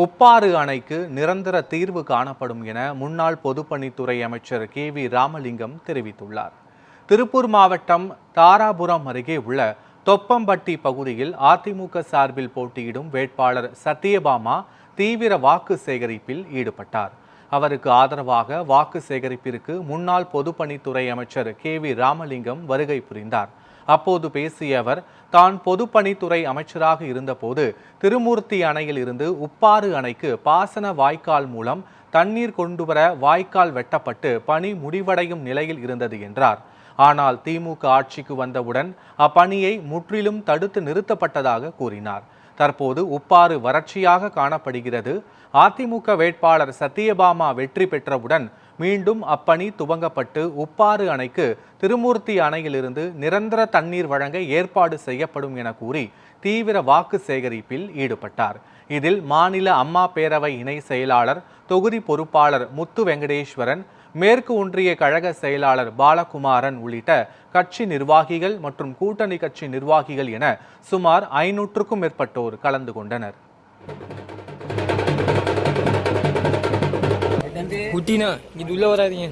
உப்பாறு அணைக்கு நிரந்தர தீர்வு காணப்படும் என முன்னாள் பொதுப்பணித்துறை அமைச்சர் KV ராமலிங்கம் தெரிவித்துள்ளார். திருப்பூர் மாவட்டம் தாராபுரம் அருகே உள்ள தொப்பம்பட்டி பகுதியில் அதிமுக சார்பில் போட்டியிடும் வேட்பாளர் சத்யபாமா தீவிர வாக்கு சேகரிப்பில் ஈடுபட்டார். அவருக்கு ஆதரவாக வாக்கு சேகரிப்பிற்கு முன்னாள் பொதுப்பணித்துறை அமைச்சர் KV ராமலிங்கம் வருகை புரிந்தார். அப்போது பேசிய அவர், தான் பொதுப்பணித்துறை அமைச்சராக இருந்தபோது திருமூர்த்தி அணையில் இருந்து உப்பாறு அணைக்கு பாசன வாய்க்கால் மூலம் தண்ணீர் கொண்டுவர வாய்க்கால் வெட்டப்பட்டு பணி முடிவடையும் நிலையில் இருந்தது என்றார். ஆனால் திமுக ஆட்சிக்கு வந்தவுடன் அப்பணியை முற்றிலும் தடுத்து நிறுத்தப்பட்டதாக கூறினார். தற்போது உப்பாறு வறட்சியாக காணப்படுகிறது. அதிமுக வேட்பாளர் சத்யபாமா வெற்றி பெற்றவுடன் மீண்டும் அப்பணி துவங்கப்பட்டு உப்பாறு அணைக்கு திருமூர்த்தி அணையிலிருந்து நிரந்தர தண்ணீர் வழங்க ஏற்பாடு செய்யப்படும் என கூறி தீவிர வாக்கு சேகரிப்பில் ஈடுபட்டார். இதில் மாநில அம்மா பேரவை இணை செயலாளர், தொகுதி பொறுப்பாளர் முத்து வெங்கடேஸ்வரன், மேற்கு ஒன்றிய கழக செயலாளர் பாலகுமாரன் உள்ளிட்ட கட்சி நிர்வாகிகள் மற்றும் கூட்டணி கட்சி நிர்வாகிகள் என சுமார் 500க்கும் மேற்பட்டோர் கலந்து கொண்டனர். குட்டினா இது உள்ள வராதீங்க.